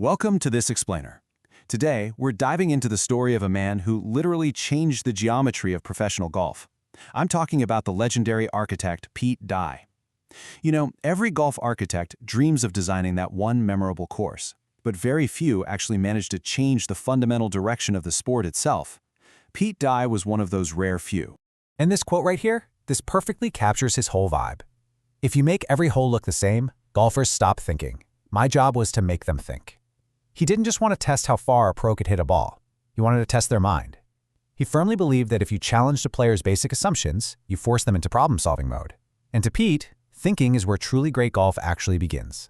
Welcome to This Explainer. Today, we're diving into the story of a man who literally changed the geometry of professional golf. I'm talking about the legendary architect Pete Dye. You know, every golf architect dreams of designing that one memorable course, but very few actually manage to change the fundamental direction of the sport itself. Pete Dye was one of those rare few. And this quote right here, this perfectly captures his whole vibe. If you make every hole look the same, golfers stop thinking. My job was to make them think. He didn't just want to test how far a pro could hit a ball. He wanted to test their mind. He firmly believed that if you challenged a player's basic assumptions, you force them into problem-solving mode. And to Pete, thinking is where truly great golf actually begins.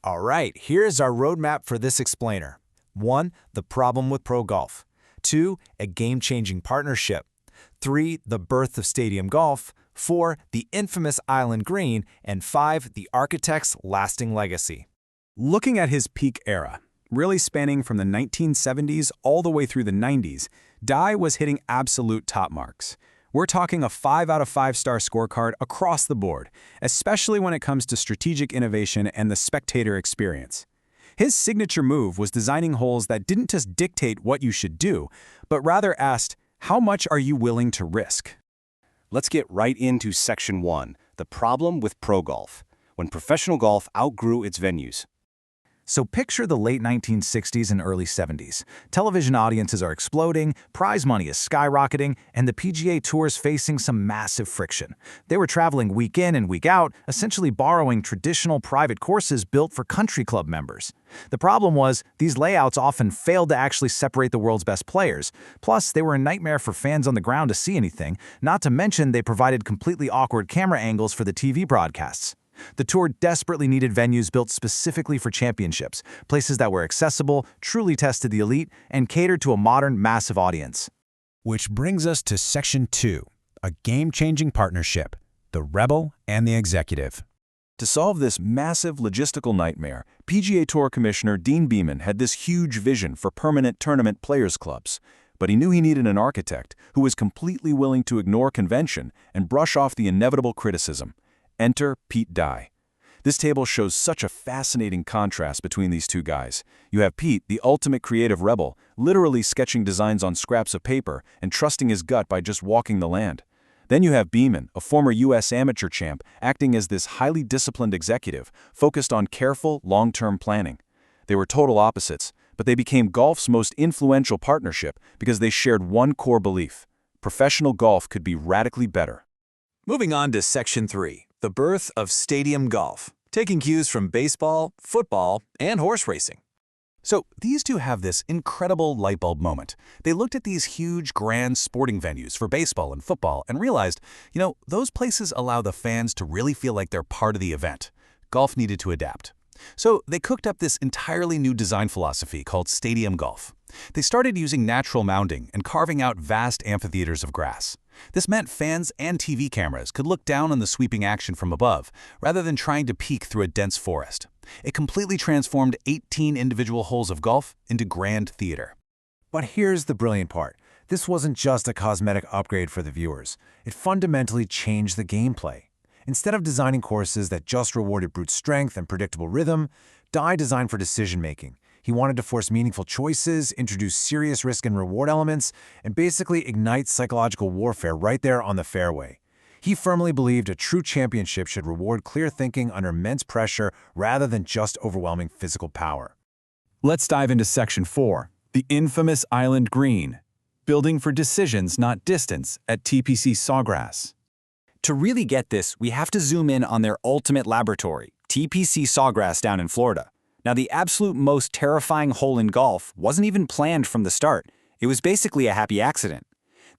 All right, here's our roadmap for This Explainer. 1. The problem with pro golf. 2. A game-changing partnership. 3. The birth of stadium golf. 4. The infamous island green. And 5. The architect's lasting legacy. Looking at his peak era, really spanning from the 1970s all the way through the 90s, Dye was hitting absolute top marks. We're talking a 5 out of 5-star scorecard across the board, especially when it comes to strategic innovation and the spectator experience. His signature move was designing holes that didn't just dictate what you should do, but rather asked, how much are you willing to risk? Let's get right into Section 1, the problem with pro golf, when professional golf outgrew its venues. So picture the late 1960s and early 70s. Television audiences are exploding, prize money is skyrocketing, and the PGA Tour's facing some massive friction. They were traveling week in and week out, essentially borrowing traditional private courses built for country club members. The problem was, these layouts often failed to actually separate the world's best players. Plus, they were a nightmare for fans on the ground to see anything, not to mention they provided completely awkward camera angles for the TV broadcasts. The tour desperately needed venues built specifically for championships, places that were accessible, truly tested the elite, and catered to a modern, massive audience. Which brings us to Section 2, a game-changing partnership, the rebel and the executive. To solve this massive logistical nightmare, PGA Tour Commissioner Deane Beman had this huge vision for permanent tournament players' clubs. But he knew he needed an architect who was completely willing to ignore convention and brush off the inevitable criticism. Enter Pete Dye. This table shows such a fascinating contrast between these two guys. You have Pete, the ultimate creative rebel, literally sketching designs on scraps of paper and trusting his gut by just walking the land. Then you have Beman, a former U.S. amateur champ, acting as this highly disciplined executive, focused on careful, long-term planning. They were total opposites, but they became golf's most influential partnership because they shared one core belief: professional golf could be radically better. Moving on to Section 3. The birth of stadium golf, taking cues from baseball, football, and horse racing. So these two have this incredible light bulb moment. They looked at these huge, grand sporting venues for baseball and football and realized, those places allow the fans to really feel like they're part of the event. Golf needed to adapt. So they cooked up this entirely new design philosophy called stadium golf. They started using natural mounding and carving out vast amphitheaters of grass. This meant fans and TV cameras could look down on the sweeping action from above, rather than trying to peek through a dense forest. It completely transformed 18 individual holes of golf into grand theater. But here's the brilliant part. This wasn't just a cosmetic upgrade for the viewers. It fundamentally changed the gameplay. Instead of designing courses that just rewarded brute strength and predictable rhythm, Dye designed for decision-making. He wanted to force meaningful choices, introduce serious risk and reward elements, and basically ignite psychological warfare right there on the fairway. He firmly believed a true championship should reward clear thinking under immense pressure rather than just overwhelming physical power. Let's dive into Section 4, the infamous island green, building for decisions, not distance, at TPC Sawgrass. To really get this, we have to zoom in on their ultimate laboratory, TPC Sawgrass down in Florida. Now, the absolute most terrifying hole in golf wasn't even planned from the start. It was basically a happy accident.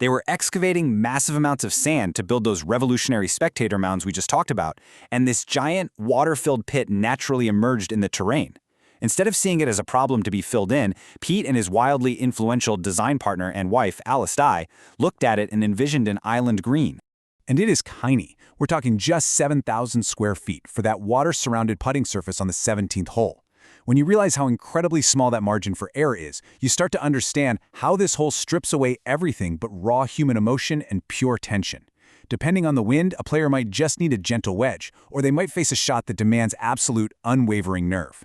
They were excavating massive amounts of sand to build those revolutionary spectator mounds we just talked about, and this giant, water-filled pit naturally emerged in the terrain. Instead of seeing it as a problem to be filled in, Pete and his wildly influential design partner and wife, Alice Dye, looked at it and envisioned an island green. And it is tiny. We're talking just 7,000 square feet for that water-surrounded putting surface on the 17th hole. When you realize how incredibly small that margin for error is, you start to understand how this hole strips away everything but raw human emotion and pure tension. Depending on the wind, a player might just need a gentle wedge, or they might face a shot that demands absolute, unwavering nerve.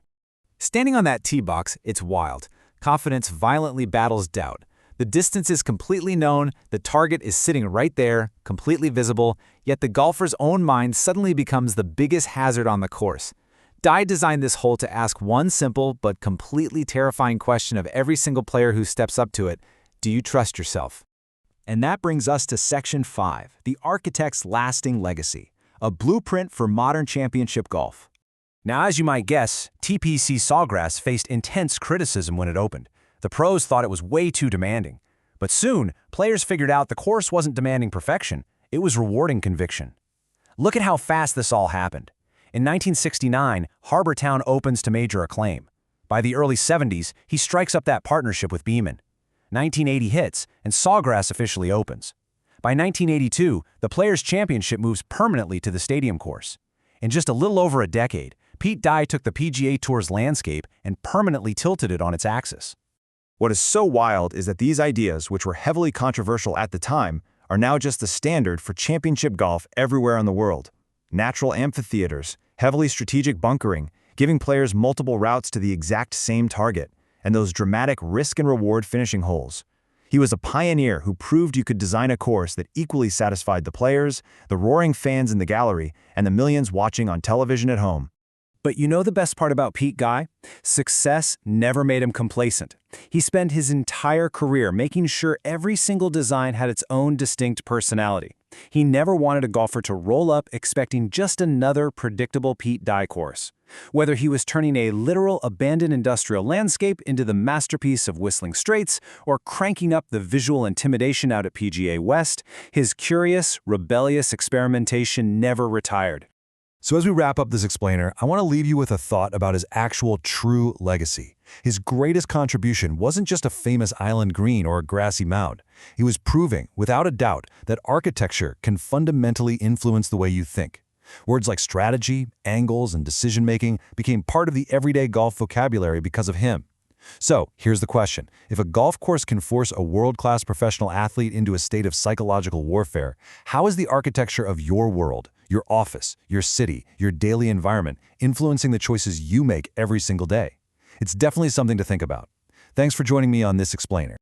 Standing on that tee box, it's wild. Confidence violently battles doubt. The distance is completely known, the target is sitting right there, completely visible, yet the golfer's own mind suddenly becomes the biggest hazard on the course. Dye designed this hole to ask one simple but completely terrifying question of every single player who steps up to it: do you trust yourself? And that brings us to Section 5, the architect's lasting legacy, a blueprint for modern championship golf. Now, as you might guess, TPC Sawgrass faced intense criticism when it opened. The pros thought it was way too demanding. But soon, players figured out the course wasn't demanding perfection, it was rewarding conviction. Look at how fast this all happened. In 1969, Harbor Town opens to major acclaim. By the early 70s, he strikes up that partnership with Beman. 1980 hits, and Sawgrass officially opens. By 1982, the Players' Championship moves permanently to the stadium course. In just a little over a decade, Pete Dye took the PGA Tour's landscape and permanently tilted it on its axis. What is so wild is that these ideas, which were heavily controversial at the time, are now just the standard for championship golf everywhere in the world. Natural amphitheaters, heavily strategic bunkering, giving players multiple routes to the exact same target, and those dramatic risk and reward finishing holes. He was a pioneer who proved you could design a course that equally satisfied the players, the roaring fans in the gallery, and the millions watching on television at home. But you know the best part about Pete Dye? Success never made him complacent. He spent his entire career making sure every single design had its own distinct personality. He never wanted a golfer to roll up expecting just another predictable Pete Dye course. Whether he was turning a literal abandoned industrial landscape into the masterpiece of Whistling Straits or cranking up the visual intimidation out at PGA West, his curious, rebellious experimentation never retired. So as we wrap up this explainer, I want to leave you with a thought about his actual true legacy. His greatest contribution wasn't just a famous island green or a grassy mound. He was proving, without a doubt, that architecture can fundamentally influence the way you think. Words like strategy, angles, and decision-making became part of the everyday golf vocabulary because of him. So, here's the question. If a golf course can force a world-class professional athlete into a state of psychological warfare, how is the architecture of your world, your office, your city, your daily environment influencing the choices you make every single day? It's definitely something to think about. Thanks for joining me on this explainer.